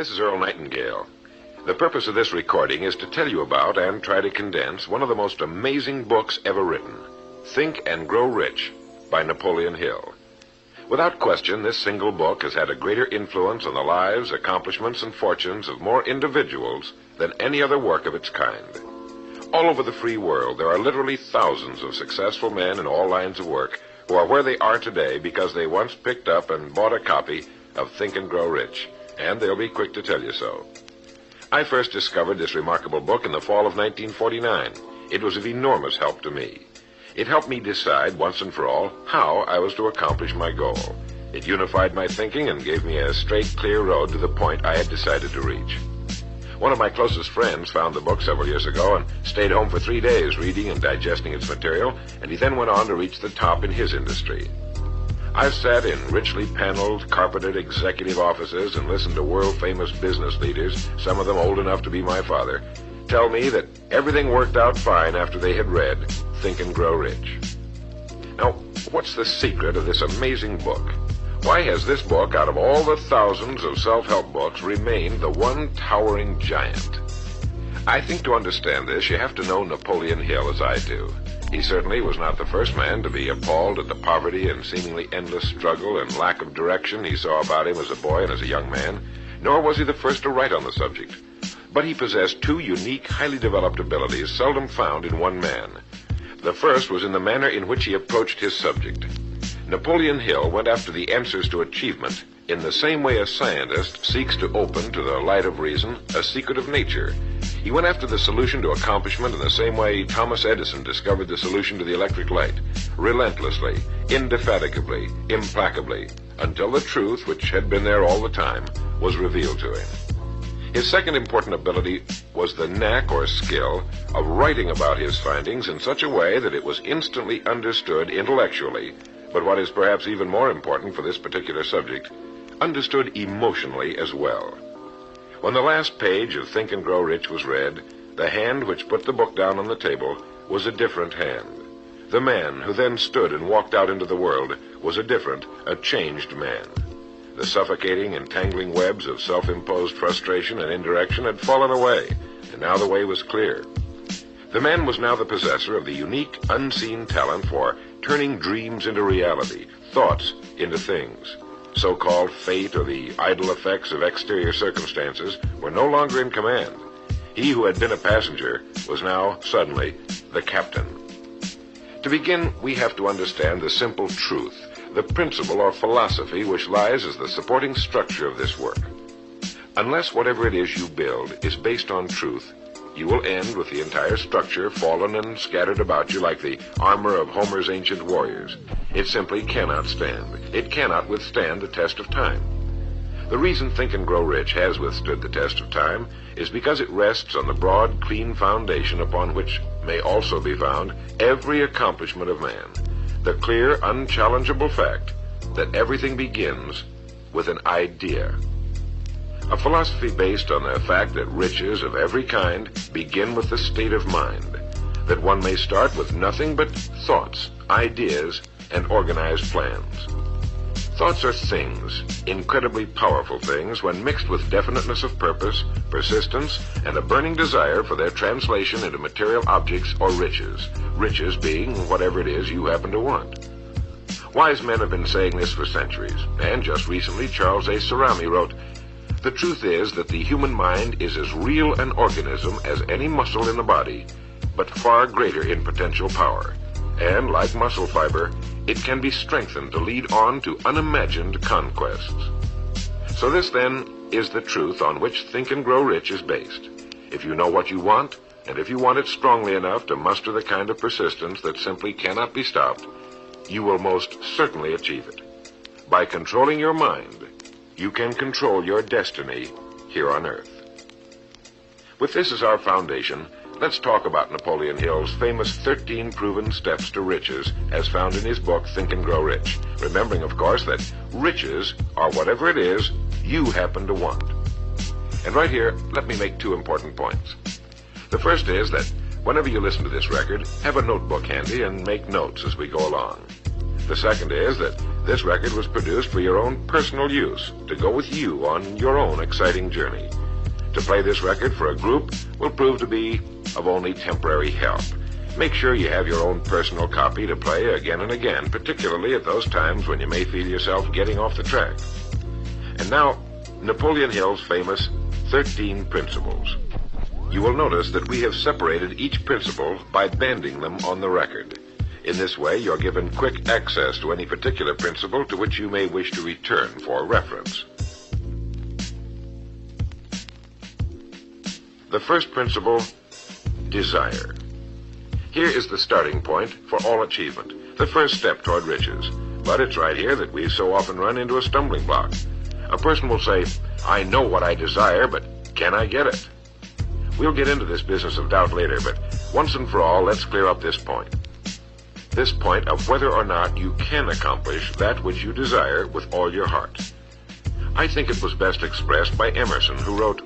This is Earl Nightingale. The purpose of this recording is to tell you about and try to condense one of the most amazing books ever written, Think and Grow Rich by Napoleon Hill. Without question, this single book has had a greater influence on the lives, accomplishments, and fortunes of more individuals than any other work of its kind. All over the free world, there are literally thousands of successful men in all lines of work who are where they are today because they once picked up and bought a copy of Think and Grow Rich, and they'll be quick to tell you so. I first discovered this remarkable book in the fall of 1949. It was of enormous help to me. It helped me decide once and for all how I was to accomplish my goal. It unified my thinking and gave me a straight, clear road to the point I had decided to reach. One of my closest friends found the book several years ago and stayed home for 3 days reading and digesting its material, and he then went on to reach the top in his industry. I've sat in richly paneled, carpeted executive offices and listened to world-famous business leaders, some of them old enough to be my father, tell me that everything worked out fine after they had read Think and Grow Rich. Now, what's the secret of this amazing book? Why has this book, out of all the thousands of self-help books, remained the one towering giant? I think to understand this, you have to know Napoleon Hill as I do. He certainly was not the first man to be appalled at the poverty and seemingly endless struggle and lack of direction he saw about him as a boy and as a young man, nor was he the first to write on the subject. But he possessed two unique, highly developed abilities seldom found in one man. The first was in the manner in which he approached his subject. Napoleon Hill went after the answers to achievement in the same way a scientist seeks to open to the light of reason a secret of nature. He went after the solution to accomplishment in the same way Thomas Edison discovered the solution to the electric light, relentlessly, indefatigably, implacably, until the truth, which had been there all the time, was revealed to him. His second important ability was the knack or skill of writing about his findings in such a way that it was instantly understood intellectually, but what is perhaps even more important for this particular subject, understood emotionally as well. When the last page of Think and Grow Rich was read, the hand which put the book down on the table was a different hand. The man who then stood and walked out into the world was a changed man. The suffocating, entangling webs of self-imposed frustration and indirection had fallen away, and now the way was clear. The man was now the possessor of the unique, unseen talent for turning dreams into reality, thoughts into things. So-called fate or the idle effects of exterior circumstances were no longer in command. He who had been a passenger was now, suddenly, the captain. To begin, we have to understand the simple truth, the principle or philosophy which lies as the supporting structure of this work. Unless whatever it is you build is based on truth, you will end with the entire structure fallen and scattered about you like the armor of Homer's ancient warriors. It simply cannot stand. It cannot withstand the test of time. The reason Think and Grow Rich has withstood the test of time is because it rests on the broad, clean foundation upon which may also be found every accomplishment of man. The clear, unchallengeable fact that everything begins with an idea. A philosophy based on the fact that riches of every kind begin with the state of mind, that one may start with nothing but thoughts, ideas, and organized plans. Thoughts are things, incredibly powerful things, when mixed with definiteness of purpose, persistence, and a burning desire for their translation into material objects or riches, riches being whatever it is you happen to want. Wise men have been saying this for centuries, and just recently Charles A. Cerami wrote, "The truth is that the human mind is as real an organism as any muscle in the body, but far greater in potential power. And, like muscle fiber, it can be strengthened to lead on to unimagined conquests." So this, then, is the truth on which Think and Grow Rich is based. If you know what you want, and if you want it strongly enough to muster the kind of persistence that simply cannot be stopped, you will most certainly achieve it. By controlling your mind, you can control your destiny here on Earth. With this as our foundation, let's talk about Napoleon Hill's famous 13 proven steps to riches as found in his book Think and Grow Rich, remembering, of course, that riches are whatever it is you happen to want. And right here, let me make two important points. The first is that whenever you listen to this record, have a notebook handy and make notes as we go along. The second is that this record was produced for your own personal use, to go with you on your own exciting journey. To play this record for a group will prove to be of only temporary help. Make sure you have your own personal copy to play again and again, particularly at those times when you may feel yourself getting off the track. And now, Napoleon Hill's famous 13 principles. You will notice that we have separated each principle by banding them on the record. In this way, you're given quick access to any particular principle to which you may wish to return for reference. The first principle, desire. Here is the starting point for all achievement, the first step toward riches. But it's right here that we so often run into a stumbling block. A person will say, I know what I desire, but can I get it? We'll get into this business of doubt later, but once and for all, let's clear up this point. This point of whether or not you can accomplish that which you desire with all your heart. I think it was best expressed by Emerson, who wrote,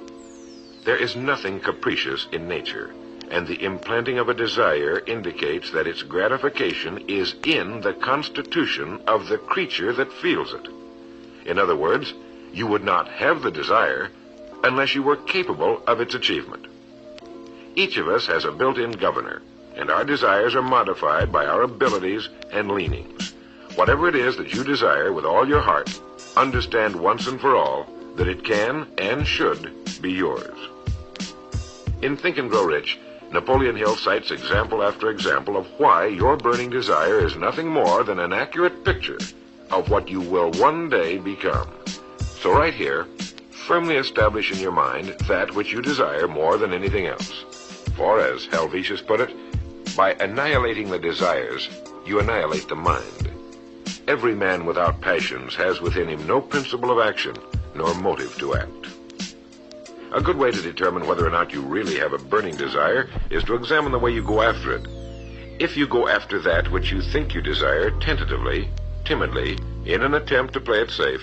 "There is nothing capricious in nature, and the implanting of a desire indicates that its gratification is in the constitution of the creature that feels it." In other words, you would not have the desire unless you were capable of its achievement. Each of us has a built-in governor, and our desires are modified by our abilities and leanings. Whatever it is that you desire with all your heart, understand once and for all that it can and should be yours. In Think and Grow Rich, Napoleon Hill cites example after example of why your burning desire is nothing more than an accurate picture of what you will one day become. So right here, firmly establish in your mind that which you desire more than anything else. For, as Helvetius put it, by annihilating the desires, you annihilate the mind. Every man without passions has within him no principle of action, nor motive to act. A good way to determine whether or not you really have a burning desire is to examine the way you go after it. If you go after that which you think you desire tentatively, timidly, in an attempt to play it safe,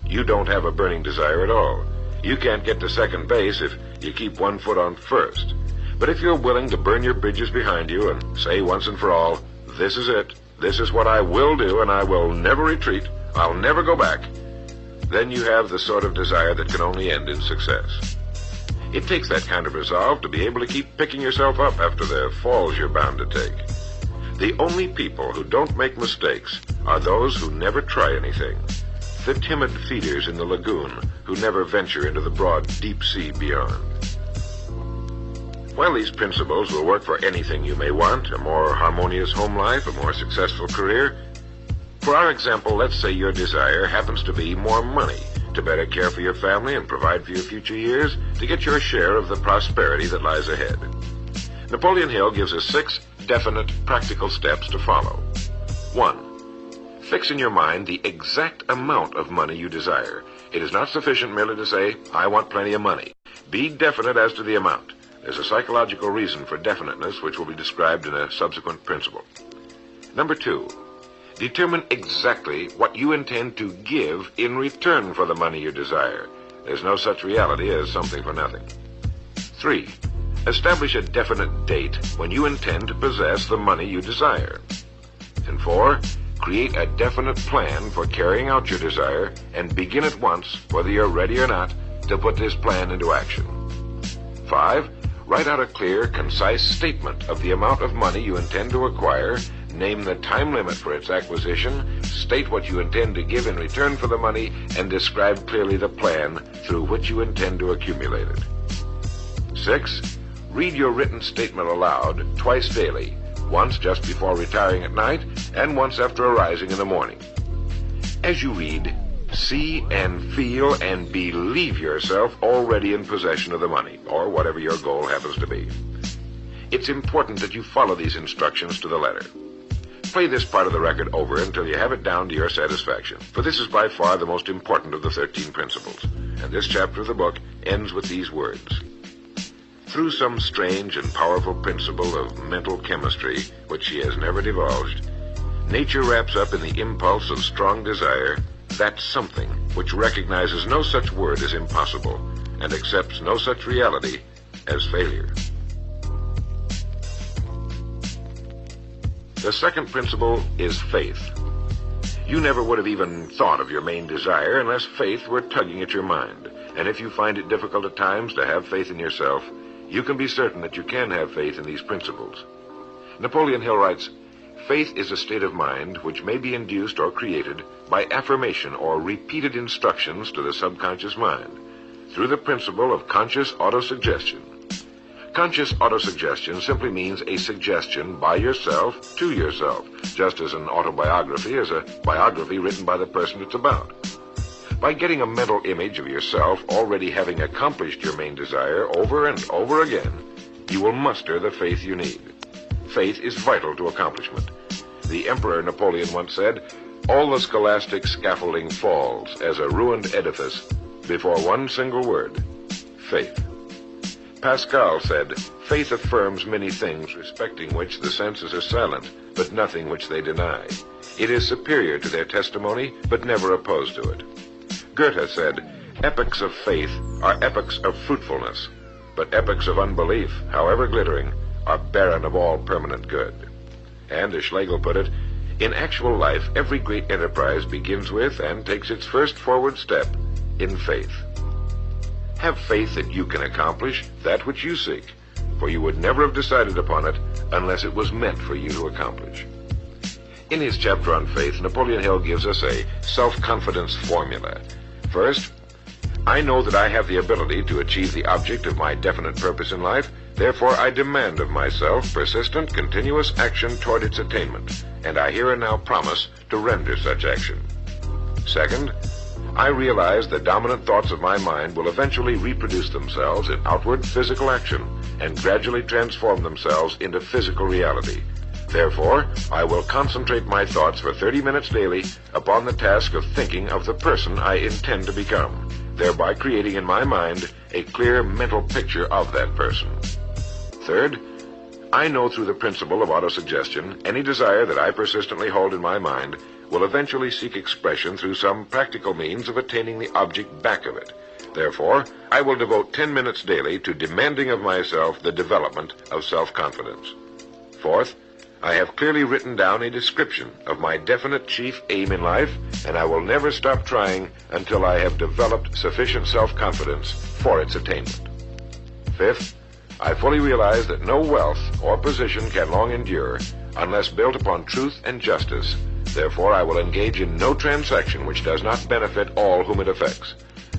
you don't have a burning desire at all. You can't get to second base if you keep one foot on first. But if you're willing to burn your bridges behind you and say once and for all, this is it, this is what I will do, and I will never retreat, I'll never go back, then you have the sort of desire that can only end in success. It takes that kind of resolve to be able to keep picking yourself up after the falls you're bound to take. The only people who don't make mistakes are those who never try anything. The timid feeders in the lagoon who never venture into the broad deep sea beyond. While these principles will work for anything you may want, a more harmonious home life, a more successful career, for our example, let's say your desire happens to be more money, to better care for your family and provide for your future years, to get your share of the prosperity that lies ahead. Napoleon Hill gives us 6 definite, practical steps to follow. 1. Fix in your mind the exact amount of money you desire. It is not sufficient merely to say, I want plenty of money. Be definite as to the amount. There's a psychological reason for definiteness, which will be described in a subsequent principle. Number 2, determine exactly what you intend to give in return for the money you desire. There's no such reality as something for nothing. 3, establish a definite date when you intend to possess the money you desire. And 4, create a definite plan for carrying out your desire and begin at once, whether you're ready or not, to put this plan into action. 5, write out a clear, concise statement of the amount of money you intend to acquire, name the time limit for its acquisition, state what you intend to give in return for the money, and describe clearly the plan through which you intend to accumulate it. 6, read your written statement aloud twice daily, once just before retiring at night and once after arising in the morning. As you read, see and feel and believe yourself already in possession of the money, or whatever your goal happens to be. It's important that you follow these instructions to the letter. Play this part of the record over until you have it down to your satisfaction, for this is by far the most important of the 13 principles, and this chapter of the book ends with these words. Through some strange and powerful principle of mental chemistry, which she has never divulged, nature wraps up in the impulse of strong desire that something which recognizes no such word as impossible and accepts no such reality as failure. The second principle is faith. You never would have even thought of your main desire unless faith were tugging at your mind. And if you find it difficult at times to have faith in yourself, you can be certain that you can have faith in these principles. Napoleon Hill writes, "Faith is a state of mind which may be induced or created by affirmation or repeated instructions to the subconscious mind through the principle of conscious autosuggestion." Conscious autosuggestion simply means a suggestion by yourself to yourself, just as an autobiography is a biography written by the person it's about. By getting a mental image of yourself already having accomplished your main desire over and over again, you will muster the faith you need. Faith is vital to accomplishment. The Emperor Napoleon once said, "All the scholastic scaffolding falls as a ruined edifice before one single word, faith." Pascal said, "Faith affirms many things respecting which the senses are silent, but nothing which they deny. It is superior to their testimony, but never opposed to it." Goethe said, "Epochs of faith are epochs of fruitfulness, but epochs of unbelief, however glittering, are barren of all permanent good." And as Schlegel put it, "In actual life, every great enterprise begins with and takes its first forward step in faith." Have faith that you can accomplish that which you seek, for you would never have decided upon it unless it was meant for you to accomplish. In his chapter on faith, Napoleon Hill gives us a self-confidence formula. First, I know that I have the ability to achieve the object of my definite purpose in life, therefore I demand of myself persistent, continuous action toward its attainment, and I here and now promise to render such action. Second, I realize the dominant thoughts of my mind will eventually reproduce themselves in outward physical action and gradually transform themselves into physical reality. Therefore, I will concentrate my thoughts for 30 minutes daily upon the task of thinking of the person I intend to become, thereby creating in my mind a clear mental picture of that person. Third, I know through the principle of autosuggestion, any desire that I persistently hold in my mind will eventually seek expression through some practical means of attaining the object back of it. Therefore, I will devote 10 minutes daily to demanding of myself the development of self-confidence. Fourth, I have clearly written down a description of my definite chief aim in life, and I will never stop trying until I have developed sufficient self-confidence for its attainment. Fifth, I fully realize that no wealth or position can long endure unless built upon truth and justice. Therefore, I will engage in no transaction which does not benefit all whom it affects.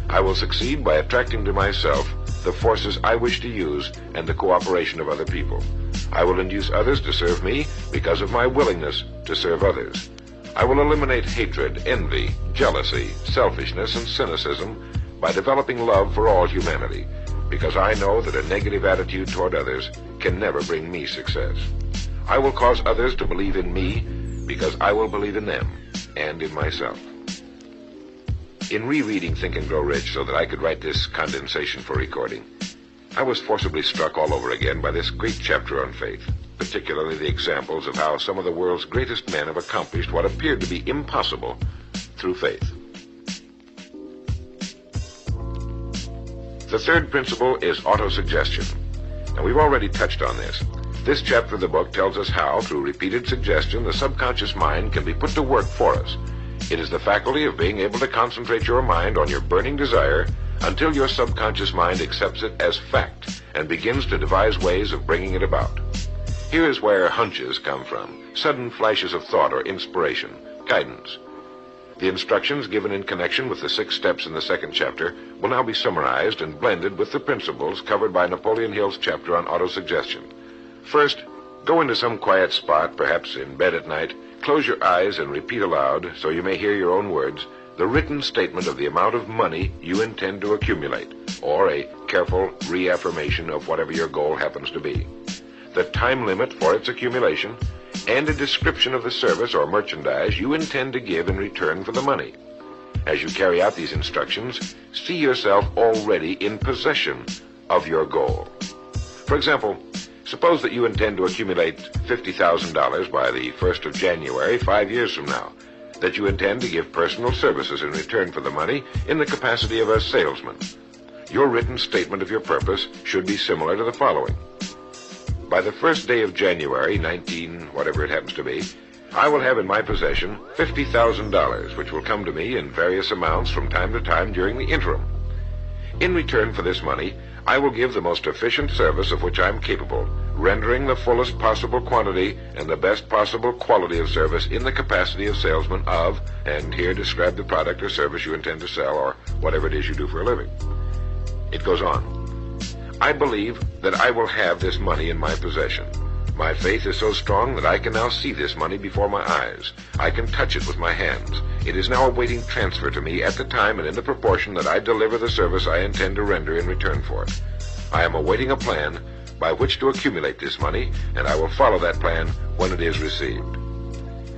I will succeed by attracting to myself the forces I wish to use and the cooperation of other people. I will induce others to serve me because of my willingness to serve others. I will eliminate hatred, envy, jealousy, selfishness, and cynicism by developing love for all humanity, because I know that a negative attitude toward others can never bring me success. I will cause others to believe in me because I will believe in them and in myself. In rereading Think and Grow Rich so that I could write this condensation for recording, I was forcibly struck all over again by this great chapter on faith, particularly the examples of how some of the world's greatest men have accomplished what appeared to be impossible through faith. The third principle is autosuggestion. Now, we've already touched on this. This chapter of the book tells us how, through repeated suggestion, the subconscious mind can be put to work for us. It is the faculty of being able to concentrate your mind on your burning desire until your subconscious mind accepts it as fact and begins to devise ways of bringing it about. Here is where hunches come from, sudden flashes of thought or inspiration, guidance. The instructions given in connection with the 6 steps in the second chapter will now be summarized and blended with the principles covered by Napoleon Hill's chapter on autosuggestion. First, go into some quiet spot, perhaps in bed at night, close your eyes and repeat aloud, so you may hear your own words, the written statement of the amount of money you intend to accumulate, or a careful reaffirmation of whatever your goal happens to be, the time limit for its accumulation, and a description of the service or merchandise you intend to give in return for the money. As you carry out these instructions, see yourself already in possession of your goal. For example, suppose that you intend to accumulate $50,000 by the 1st of January, 5 years from now, that you intend to give personal services in return for the money in the capacity of a salesman. Your written statement of your purpose should be similar to the following. By the 1st day of January, 19, whatever it happens to be, I will have in my possession $50,000, which will come to me in various amounts from time to time during the interim. In return for this money, I will give the most efficient service of which I am capable, rendering the fullest possible quantity and the best possible quality of service in the capacity of salesman of, and here describe the product or service you intend to sell or whatever it is you do for a living. It goes on. I believe that I will have this money in my possession. My faith is so strong that I can now see this money before my eyes. I can touch it with my hands. It is now awaiting transfer to me at the time and in the proportion that I deliver the service I intend to render in return for it. I am awaiting a plan by which to accumulate this money, and I will follow that plan when it is received.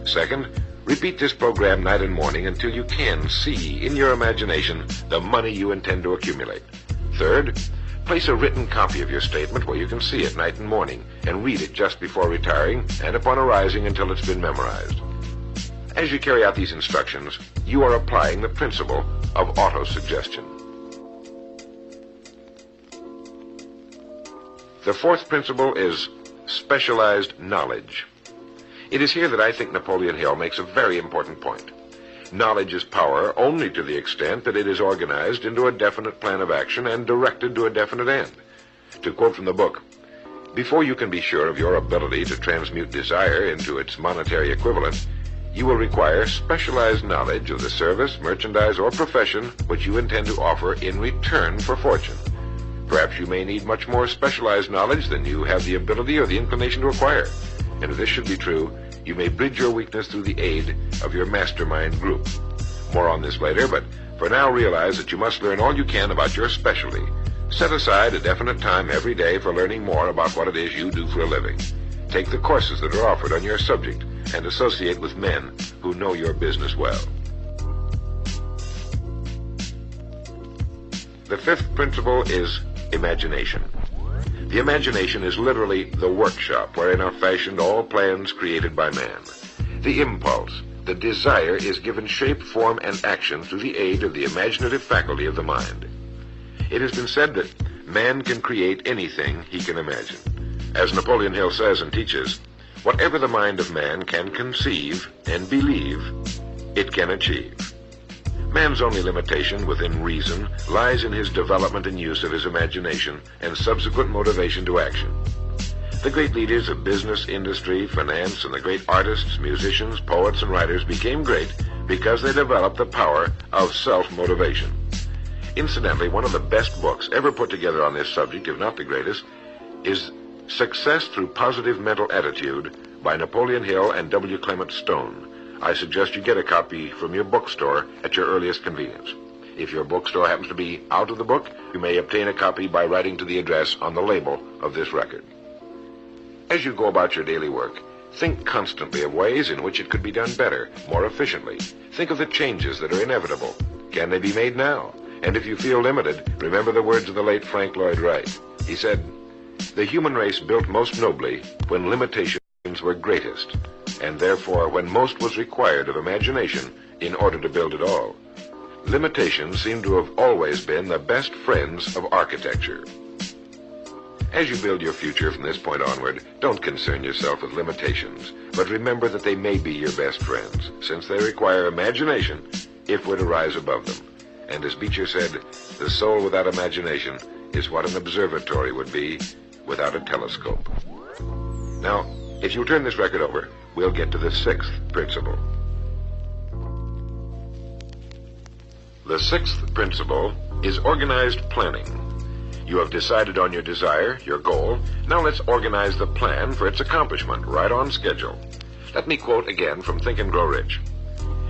Second, repeat this program night and morning until you can see in your imagination the money you intend to accumulate. Third, place a written copy of your statement where you can see it night and morning and read it just before retiring and upon arising until it's been memorized. As you carry out these instructions, you are applying the principle of auto-suggestion. The fourth principle is specialized knowledge. It is here that I think Napoleon Hill makes a very important point. Knowledge is power only to the extent that it is organized into a definite plan of action and directed to a definite end. To quote from the book, before you can be sure of your ability to transmute desire into its monetary equivalent, you will require specialized knowledge of the service, merchandise, or profession which you intend to offer in return for fortune. Perhaps you may need much more specialized knowledge than you have the ability or the inclination to acquire. And if this should be true, you may bridge your weakness through the aid of your mastermind group. More on this later, but for now realize that you must learn all you can about your specialty. Set aside a definite time every day for learning more about what it is you do for a living. Take the courses that are offered on your subject and associate with men who know your business well. The fifth principle is imagination. The imagination is literally the workshop wherein are fashioned all plans created by man. The impulse, the desire, is given shape, form, and action through the aid of the imaginative faculty of the mind. It has been said that man can create anything he can imagine. As Napoleon Hill says and teaches, whatever the mind of man can conceive and believe, it can achieve. Man's only limitation within reason lies in his development and use of his imagination and subsequent motivation to action. The great leaders of business, industry, finance, and the great artists, musicians, poets, and writers became great because they developed the power of self-motivation. Incidentally, one of the best books ever put together on this subject, if not the greatest, is Success Through Positive Mental Attitude by Napoleon Hill and W. Clement Stone. I suggest you get a copy from your bookstore at your earliest convenience. If your bookstore happens to be out of the book, you may obtain a copy by writing to the address on the label of this record. As you go about your daily work, think constantly of ways in which it could be done better, more efficiently. Think of the changes that are inevitable. Can they be made now? And if you feel limited, remember the words of the late Frank Lloyd Wright. He said, "The human race built most nobly when limitations were greatest, and therefore when most was required of imagination in order to build it all. Limitations seem to have always been the best friends of architecture." As you build your future from this point onward, don't concern yourself with limitations, but remember that they may be your best friends, since they require imagination if we're to rise above them. And as Beecher said, the soul without imagination is what an observatory would be without a telescope. Now, if you'll turn this record over, we'll get to the sixth principle. The sixth principle is organized planning. You have decided on your desire, your goal. Now let's organize the plan for its accomplishment right on schedule. Let me quote again from Think and Grow Rich.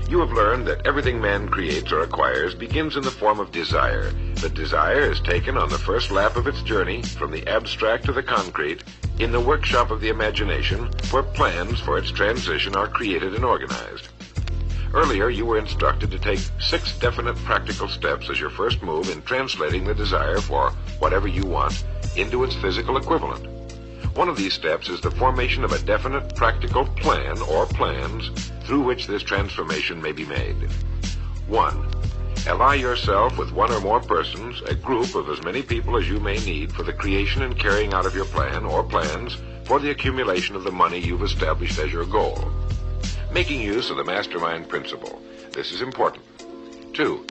You have learned that everything man creates or acquires begins in the form of desire. The desire is taken on the first lap of its journey from the abstract to the concrete in the workshop of the imagination, where plans for its transition are created and organized. Earlier, you were instructed to take 6 definite practical steps as your first move in translating the desire for whatever you want into its physical equivalent. One of these steps is the formation of a definite practical plan or plans through which this transformation may be made. 1. Ally yourself with one or more persons, a group of as many people as you may need for the creation and carrying out of your plan or plans for the accumulation of the money you've established as your goal. Making use of the mastermind principle. This is important. 2.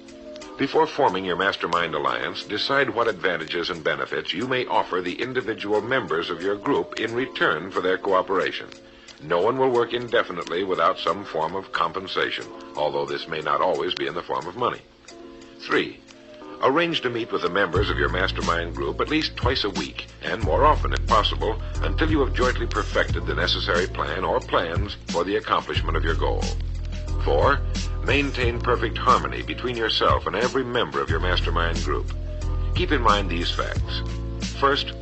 Before forming your mastermind alliance, decide what advantages and benefits you may offer the individual members of your group in return for their cooperation. No one will work indefinitely without some form of compensation, although this may not always be in the form of money. 3. Arrange to meet with the members of your mastermind group at least twice a week, and more often if possible, until you have jointly perfected the necessary plan or plans for the accomplishment of your goal. 4. Maintain perfect harmony between yourself and every member of your mastermind group. Keep in mind these facts. First,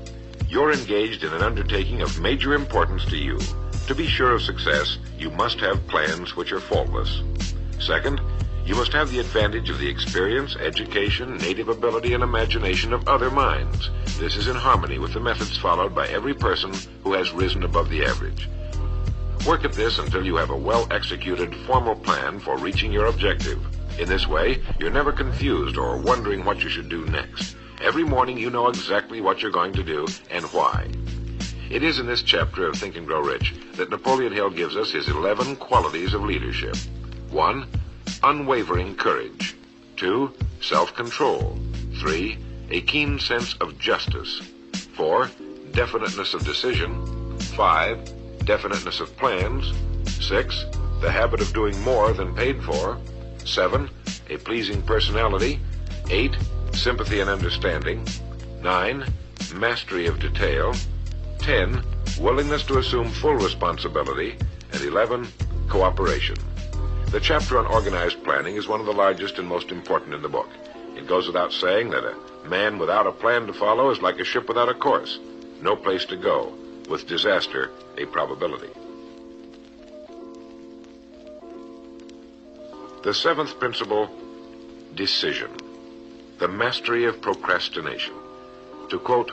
you're engaged in an undertaking of major importance to you. To be sure of success, you must have plans which are faultless. Second, you must have the advantage of the experience, education, native ability, and imagination of other minds. This is in harmony with the methods followed by every person who has risen above the average. Work at this until you have a well-executed, formal plan for reaching your objective. In this way, you're never confused or wondering what you should do next. Every morning you know exactly what you're going to do and why. It is in this chapter of Think and Grow Rich that Napoleon Hill gives us his 11 qualities of leadership. 1. Unwavering courage. 2. Self-control. 3. A keen sense of justice. 4. Definiteness of decision. 5. Definiteness of plans. 6. The habit of doing more than paid for. 7. A pleasing personality. 8. Sympathy and understanding. 9. Mastery of detail. 10. Willingness to assume full responsibility. And 11. Cooperation. The chapter on organized planning is one of the largest and most important in the book. It goes without saying that a man without a plan to follow is like a ship without a course. No place to go, with disaster a probability. The 7th principle, decision. The mastery of procrastination. To quote,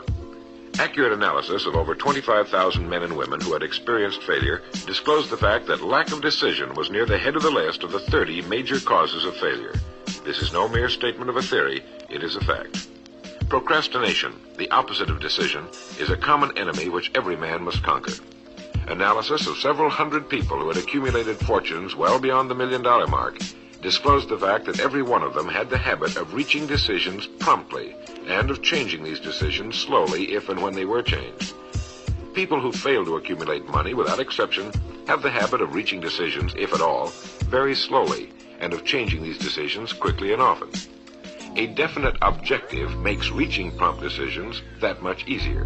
accurate analysis of over 25,000 men and women who had experienced failure disclosed the fact that lack of decision was near the head of the list of the 30 major causes of failure. This is no mere statement of a theory, it is a fact. Procrastination, the opposite of decision, is a common enemy which every man must conquer. Analysis of several hundred people who had accumulated fortunes well beyond the $1 million mark disclosed the fact that every one of them had the habit of reaching decisions promptly and of changing these decisions slowly if and when they were changed. People who fail to accumulate money, without exception, have the habit of reaching decisions, if at all, very slowly, and of changing these decisions quickly and often. A definite objective makes reaching prompt decisions that much easier.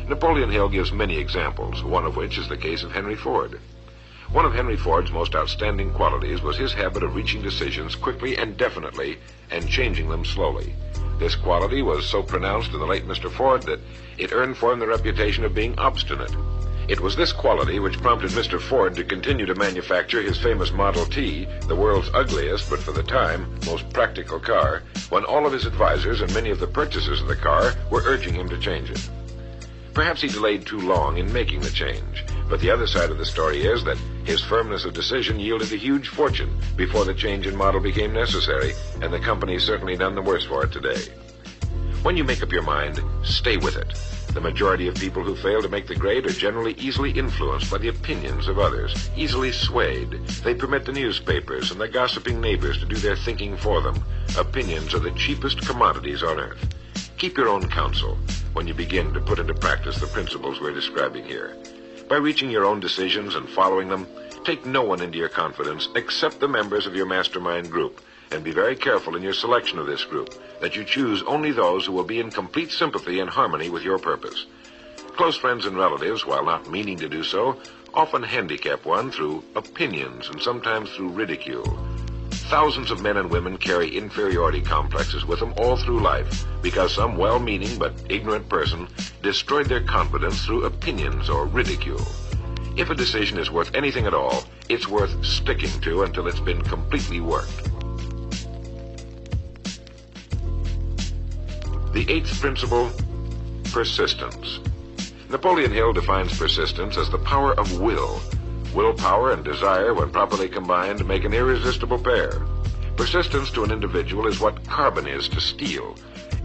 Napoleon Hill gives many examples, one of which is the case of Henry Ford. One of Henry Ford's most outstanding qualities was his habit of reaching decisions quickly and definitely and changing them slowly. This quality was so pronounced in the late Mr. Ford that it earned for him the reputation of being obstinate. It was this quality which prompted Mr. Ford to continue to manufacture his famous Model T, the world's ugliest but for the time most practical car, when all of his advisors and many of the purchasers of the car were urging him to change it. Perhaps he delayed too long in making the change, but the other side of the story is that his firmness of decision yielded a huge fortune before the change in model became necessary, and the company is certainly none the worse for it today. When you make up your mind, stay with it. The majority of people who fail to make the grade are generally easily influenced by the opinions of others, easily swayed. They permit the newspapers and the gossiping neighbors to do their thinking for them. Opinions are the cheapest commodities on earth. Keep your own counsel when you begin to put into practice the principles we're describing here. By reaching your own decisions and following them, take no one into your confidence except the members of your mastermind group, and be very careful in your selection of this group, that you choose only those who will be in complete sympathy and harmony with your purpose. Close friends and relatives, while not meaning to do so, often handicap one through opinions and sometimes through ridicule. Thousands of men and women carry inferiority complexes with them all through life because some well-meaning but ignorant person destroyed their confidence through opinions or ridicule. If a decision is worth anything at all, it's worth sticking to until it's been completely worked. The 8th principle, persistence. Napoleon Hill defines persistence as the power of will. Willpower and desire, when properly combined, make an irresistible pair. Persistence to an individual is what carbon is to steel.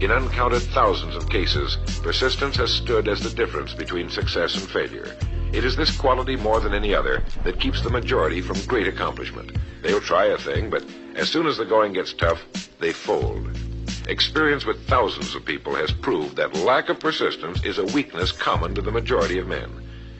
In uncounted thousands of cases, persistence has stood as the difference between success and failure. It is this quality more than any other that keeps the majority from great accomplishment. They'll try a thing, but as soon as the going gets tough, they fold. Experience with thousands of people has proved that lack of persistence is a weakness common to the majority of men.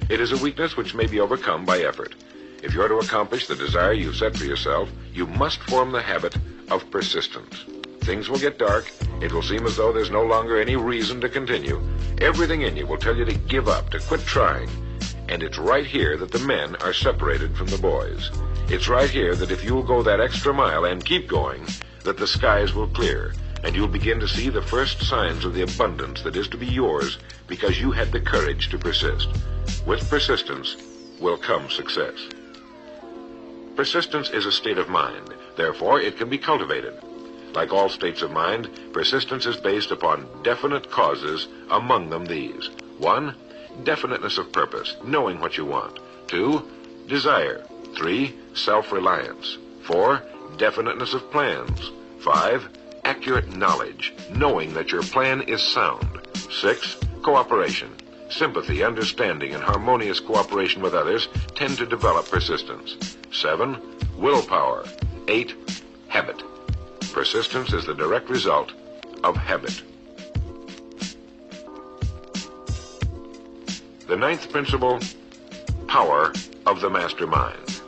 It is a weakness which may be overcome by effort. If you're to accomplish the desire you've set for yourself, you must form the habit of persistence. Things will get dark. It will seem as though there's no longer any reason to continue. Everything in you will tell you to give up, to quit trying. And it's right here that the men are separated from the boys. It's right here that if you'll go that extra mile and keep going, that the skies will clear, and you'll begin to see the first signs of the abundance that is to be yours because you had the courage to persist. With persistence will come success. Persistence is a state of mind. Therefore, it can be cultivated. Like all states of mind, persistence is based upon definite causes, among them these. 1, definiteness of purpose, knowing what you want. 2, desire. 3, self-reliance. 4, definiteness of plans. 5, accurate knowledge, knowing that your plan is sound. 6, cooperation. Sympathy, understanding, and harmonious cooperation with others tend to develop persistence. 7, willpower. 8, habit. Persistence is the direct result of habit. The 9th principle, power of the mastermind.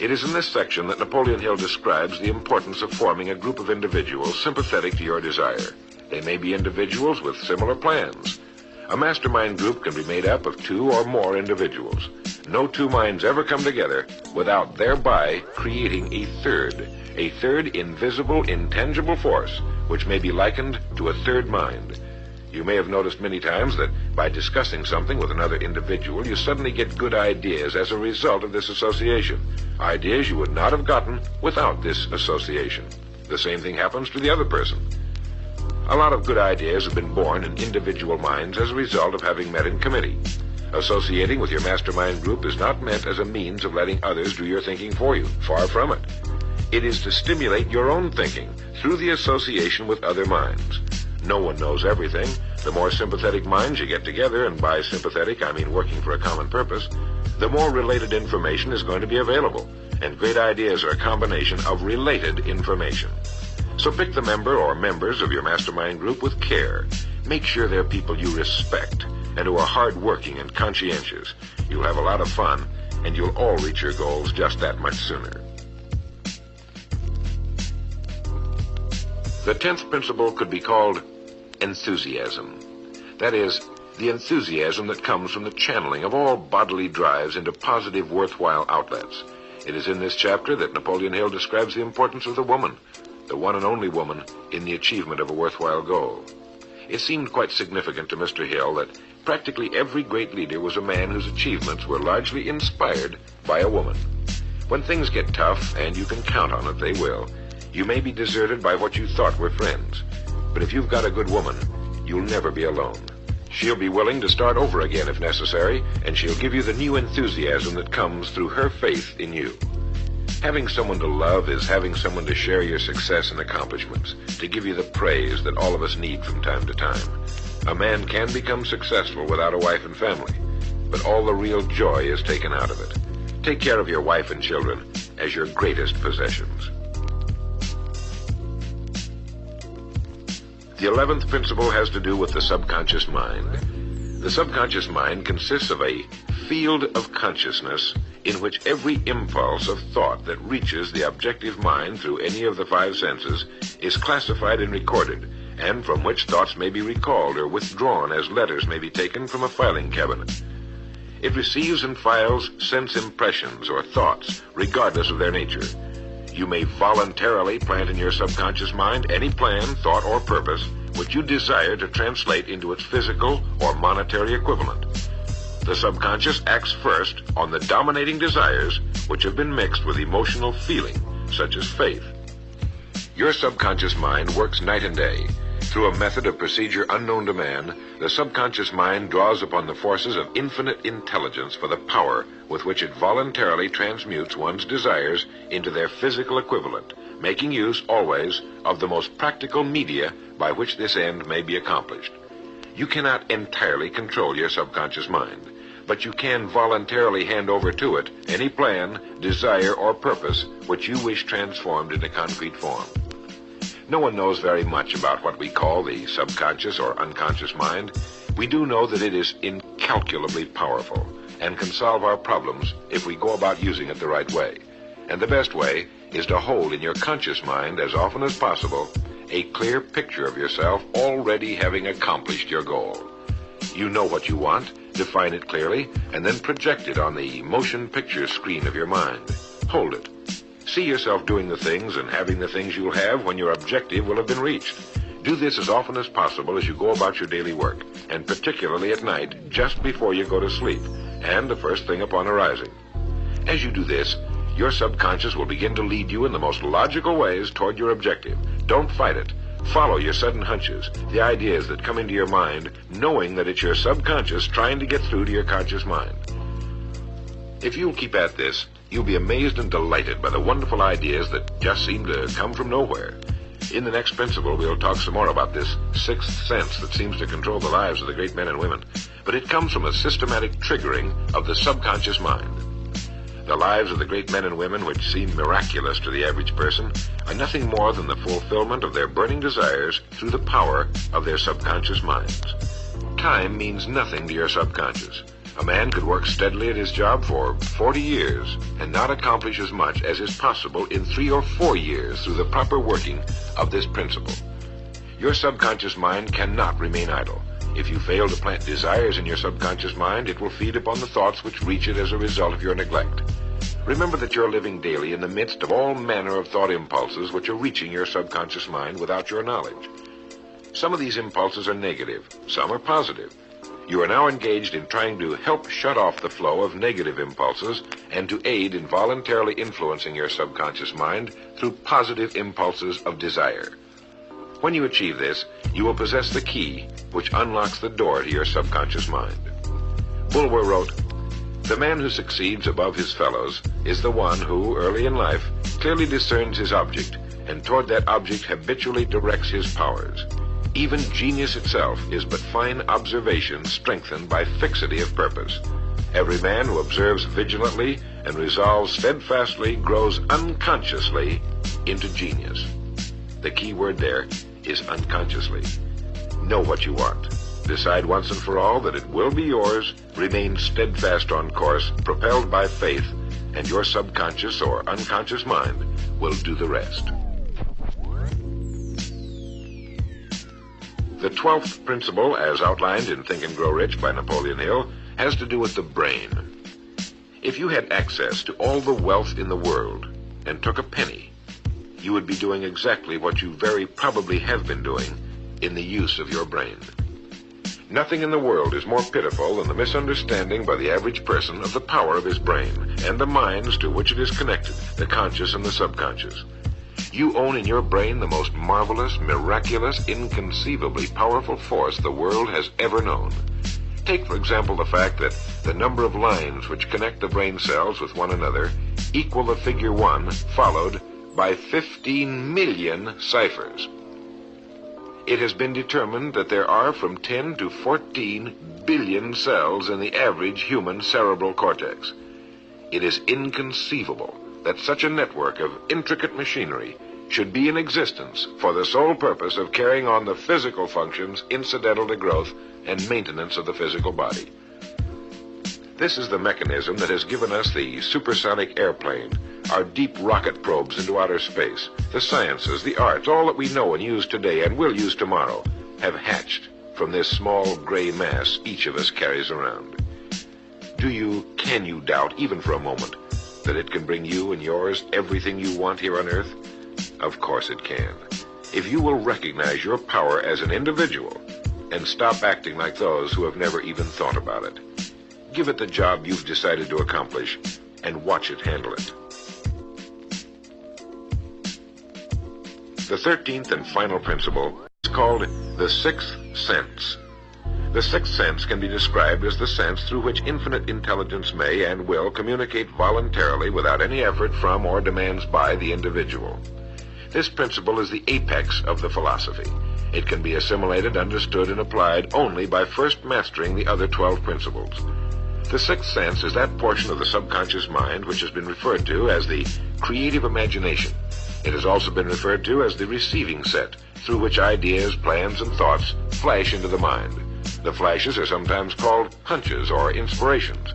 It is in this section that Napoleon Hill describes the importance of forming a group of individuals sympathetic to your desire. They may be individuals with similar plans. A mastermind group can be made up of 2 or more individuals. No 2 minds ever come together without thereby creating a third invisible, intangible force, which may be likened to a third mind. You may have noticed many times that by discussing something with another individual, you suddenly get good ideas as a result of this association. Ideas you would not have gotten without this association. The same thing happens to the other person. A lot of good ideas have been born in individual minds as a result of having met in committee. Associating with your mastermind group is not meant as a means of letting others do your thinking for you. Far from it. It is to stimulate your own thinking through the association with other minds. No one knows everything. The more sympathetic minds you get together, and by sympathetic I mean working for a common purpose, the more related information is going to be available, and great ideas are a combination of related information. So pick the member or members of your mastermind group with care. Make sure they're people you respect and who are hard-working and conscientious. You'll have a lot of fun, and you'll all reach your goals just that much sooner. The 10th principle could be called enthusiasm. That is, the enthusiasm that comes from the channeling of all bodily drives into positive, worthwhile outlets. It is in this chapter that Napoleon Hill describes the importance of the woman, the one and only woman, in the achievement of a worthwhile goal. It seemed quite significant to Mr. Hill that practically every great leader was a man whose achievements were largely inspired by a woman. When things get tough, and you can count on it, they will, you may be deserted by what you thought were friends. But if you've got a good woman, you'll never be alone. She'll be willing to start over again if necessary, and she'll give you the new enthusiasm that comes through her faith in you. Having someone to love is having someone to share your success and accomplishments, to give you the praise that all of us need from time to time. A man can become successful without a wife and family, but all the real joy is taken out of it. Take care of your wife and children as your greatest possessions. The 11th principle has to do with the subconscious mind. The subconscious mind consists of a field of consciousness in which every impulse of thought that reaches the objective mind through any of the 5 senses is classified and recorded, and from which thoughts may be recalled or withdrawn as letters may be taken from a filing cabinet. It receives and files sense impressions or thoughts, regardless of their nature. You may voluntarily plant in your subconscious mind any plan, thought, or purpose which you desire to translate into its physical or monetary equivalent. The subconscious acts first on the dominating desires which have been mixed with emotional feeling, such as faith. Your subconscious mind works night and day. Through a method of procedure unknown to man, the subconscious mind draws upon the forces of infinite intelligence for the power with which it voluntarily transmutes one's desires into their physical equivalent, making use always of the most practical media by which this end may be accomplished. You cannot entirely control your subconscious mind, but but you can voluntarily hand over to it any plan, desire, or purpose which you wish transformed into concrete form. No one knows very much about what we call the subconscious or unconscious mind. We do know that it is incalculably powerful and can solve our problems if we go about using it the right way. And the best way is to hold in your conscious mind as often as possible a clear picture of yourself already having accomplished your goal. You know what you want, define it clearly, and then project it on the motion picture screen of your mind. Hold it. See yourself doing the things and having the things you'll have when your objective will have been reached. Do this as often as possible as you go about your daily work, and particularly at night, just before you go to sleep, and the first thing upon arising. As you do this, your subconscious will begin to lead you in the most logical ways toward your objective. Don't fight it. Follow your sudden hunches, the ideas that come into your mind, knowing that it's your subconscious trying to get through to your conscious mind. If you'll keep at this, you'll be amazed and delighted by the wonderful ideas that just seem to come from nowhere. In the next principle, we'll talk some more about this sixth sense that seems to control the lives of the great men and women. But it comes from a systematic triggering of the subconscious mind. The lives of the great men and women, which seem miraculous to the average person, are nothing more than the fulfillment of their burning desires through the power of their subconscious minds. Time means nothing to your subconscious. A man could work steadily at his job for 40 years and not accomplish as much as is possible in 3 or 4 years through the proper working of this principle. Your subconscious mind cannot remain idle. If you fail to plant desires in your subconscious mind, it will feed upon the thoughts which reach it as a result of your neglect. Remember that you're living daily in the midst of all manner of thought impulses which are reaching your subconscious mind without your knowledge. Some of these impulses are negative, some are positive. You are now engaged in trying to help shut off the flow of negative impulses and to aid in voluntarily influencing your subconscious mind through positive impulses of desire. When you achieve this, you will possess the key which unlocks the door to your subconscious mind. Bulwer wrote, "The man who succeeds above his fellows is the one who, early in life, clearly discerns his object, and toward that object habitually directs his powers. Even genius itself is but fine observation strengthened by fixity of purpose. Every man who observes vigilantly and resolves steadfastly grows unconsciously into genius." The key word there is unconsciously. Know what you want. Decide once and for all that it will be yours. Remain steadfast on course, propelled by faith, and your subconscious or unconscious mind will do the rest. The 12th principle, as outlined in Think and Grow Rich by Napoleon Hill, has to do with the brain. If you had access to all the wealth in the world and took a penny, you would be doing exactly what you very probably have been doing in the use of your brain. Nothing in the world is more pitiful than the misunderstanding by the average person of the power of his brain and the minds to which it is connected, the conscious and the subconscious. You own in your brain the most marvelous, miraculous, inconceivably powerful force the world has ever known. Take, for example, the fact that the number of lines which connect the brain cells with one another equal the figure 1 followed by 15 million ciphers. It has been determined that there are from 10 to 14 billion cells in the average human cerebral cortex. It is inconceivable that such a network of intricate machinery should be in existence for the sole purpose of carrying on the physical functions incidental to growth and maintenance of the physical body. This is the mechanism that has given us the supersonic airplane, our deep rocket probes into outer space, the sciences, the arts, all that we know and use today and will use tomorrow, have hatched from this small gray mass each of us carries around. Can you doubt, even for a moment, that it can bring you and yours everything you want here on Earth? Of course it can. If you will recognize your power as an individual and stop acting like those who have never even thought about it. Give it the job you've decided to accomplish and watch it handle it. The 13th and final principle is called the sixth sense. The sixth sense can be described as the sense through which infinite intelligence may and will communicate voluntarily without any effort from or demands by the individual. This principle is the apex of the philosophy. It can be assimilated, understood, and applied only by first mastering the other 12 principles. The sixth sense is that portion of the subconscious mind which has been referred to as the creative imagination. It has also been referred to as the receiving set, through which ideas, plans, and thoughts flash into the mind. The flashes are sometimes called hunches or inspirations.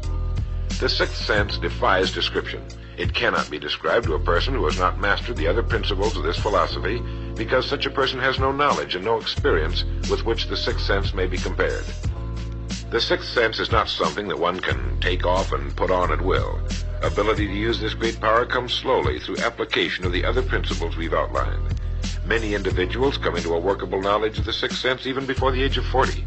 The sixth sense defies description. It cannot be described to a person who has not mastered the other principles of this philosophy, because such a person has no knowledge and no experience with which the sixth sense may be compared. The sixth sense is not something that one can take off and put on at will. Ability to use this great power comes slowly through application of the other principles we've outlined. Many individuals come into a workable knowledge of the sixth sense even before the age of 40,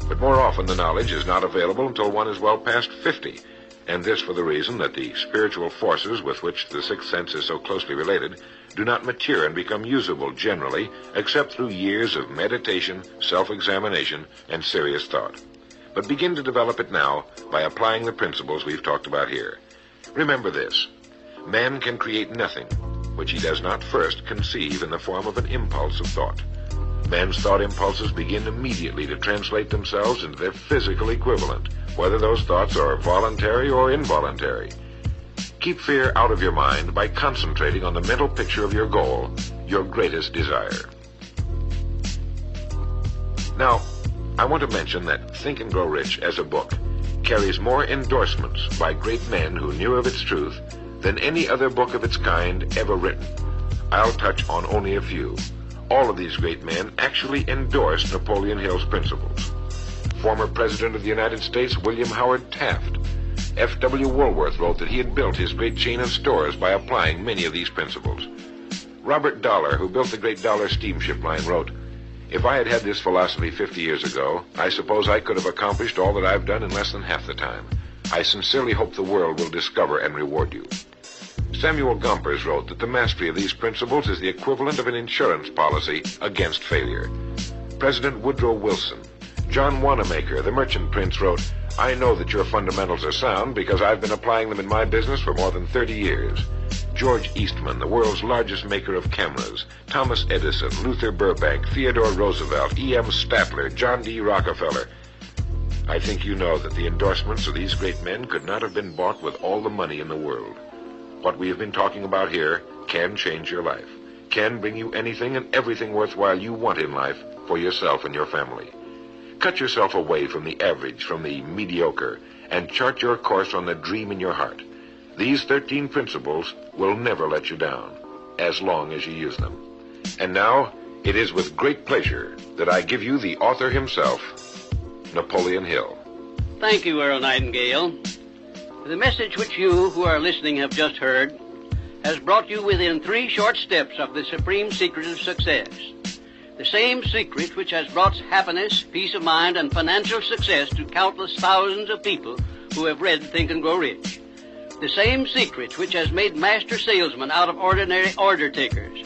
but more often the knowledge is not available until one is well past 50, and this for the reason that the spiritual forces with which the sixth sense is so closely related do not mature and become usable generally except through years of meditation, self-examination, and serious thought. But begin to develop it now by applying the principles we've talked about here. Remember this: man can create nothing which he does not first conceive in the form of an impulse of thought. Man's thought impulses begin immediately to translate themselves into their physical equivalent, whether those thoughts are voluntary or involuntary. Keep fear out of your mind by concentrating on the mental picture of your goal, your greatest desire. Now, I want to mention that Think and Grow Rich as a book carries more endorsements by great men who knew of its truth than any other book of its kind ever written. I'll touch on only a few. All of these great men actually endorsed Napoleon Hill's principles. Former President of the United States William Howard Taft, F.W. Woolworth, wrote that he had built his great chain of stores by applying many of these principles. Robert Dollar, who built the great Dollar steamship line, wrote, "If I had had this philosophy 50 years ago, I suppose I could have accomplished all that I've done in less than half the time. I sincerely hope the world will discover and reward you." Samuel Gompers wrote that the mastery of these principles is the equivalent of an insurance policy against failure. President Woodrow Wilson, John Wanamaker, the merchant prince, wrote, "I know that your fundamentals are sound because I've been applying them in my business for more than 30 years. George Eastman, the world's largest maker of cameras, Thomas Edison, Luther Burbank, Theodore Roosevelt, E.M. Statler, John D. Rockefeller. I think you know that the endorsements of these great men could not have been bought with all the money in the world. What we have been talking about here can change your life, can bring you anything and everything worthwhile you want in life for yourself and your family. Cut yourself away from the average, from the mediocre, and chart your course on the dream in your heart. These 13 principles will never let you down, as long as you use them. And now, it is with great pleasure that I give you the author himself, Napoleon Hill. Thank you, Earl Nightingale. The message which you who are listening have just heard has brought you within 3 short steps of the supreme secret of success. The same secret which has brought happiness, peace of mind, and financial success to countless thousands of people who have read Think and Grow Rich. The same secret which has made master salesmen out of ordinary order takers.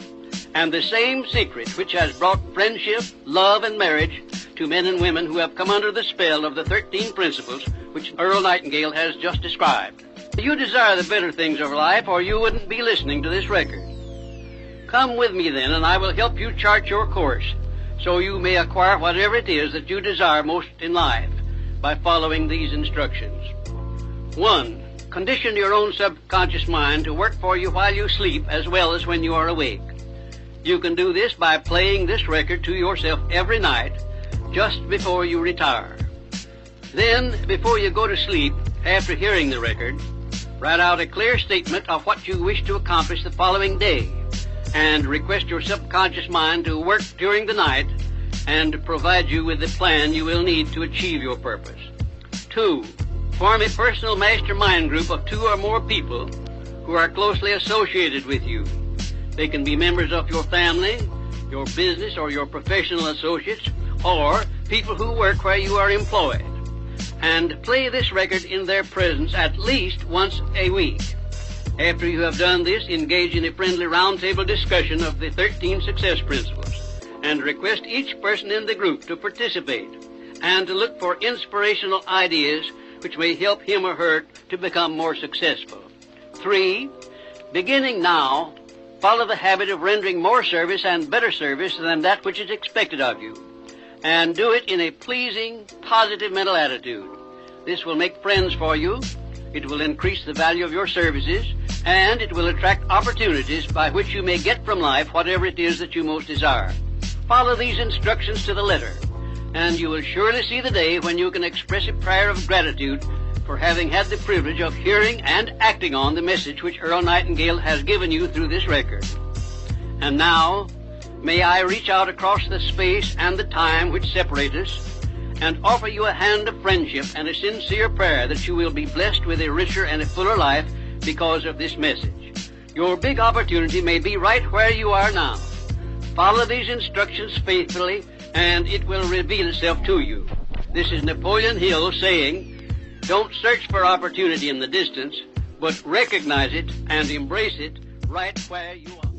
And the same secret which has brought friendship, love, and marriage to men and women who have come under the spell of the 13 principles which Earl Nightingale has just described. You desire the better things of life, or you wouldn't be listening to this record. Come with me then, and I will help you chart your course, so you may acquire whatever it is that you desire most in life by following these instructions. 1. Condition your own subconscious mind to work for you while you sleep as well as when you are awake. You can do this by playing this record to yourself every night just before you retire. Then, before you go to sleep, after hearing the record, write out a clear statement of what you wish to accomplish the following day, and request your subconscious mind to work during the night and provide you with the plan you will need to achieve your purpose. 2. Form a personal mastermind group of 2 or more people who are closely associated with you. They can be members of your family, your business, or your professional associates, or people who work where you are employed. And play this record in their presence at least once a week. After you have done this, engage in a friendly roundtable discussion of the 13 success principles, and request each person in the group to participate and to look for inspirational ideas which may help him or her to become more successful. 3. Beginning now, follow the habit of rendering more service and better service than that which is expected of you, and do it in a pleasing, positive mental attitude. This will make friends for you. It will increase the value of your services, and it will attract opportunities by which you may get from life whatever it is that you most desire. Follow these instructions to the letter, and you will surely see the day when you can express a prayer of gratitude for having had the privilege of hearing and acting on the message which Earl Nightingale has given you through this record. And now, may I reach out across the space and the time which separate us and offer you a hand of friendship and a sincere prayer that you will be blessed with a richer and a fuller life because of this message. Your big opportunity may be right where you are now. Follow these instructions faithfully, and it will reveal itself to you. This is Napoleon Hill saying, don't search for opportunity in the distance, but recognize it and embrace it right where you are.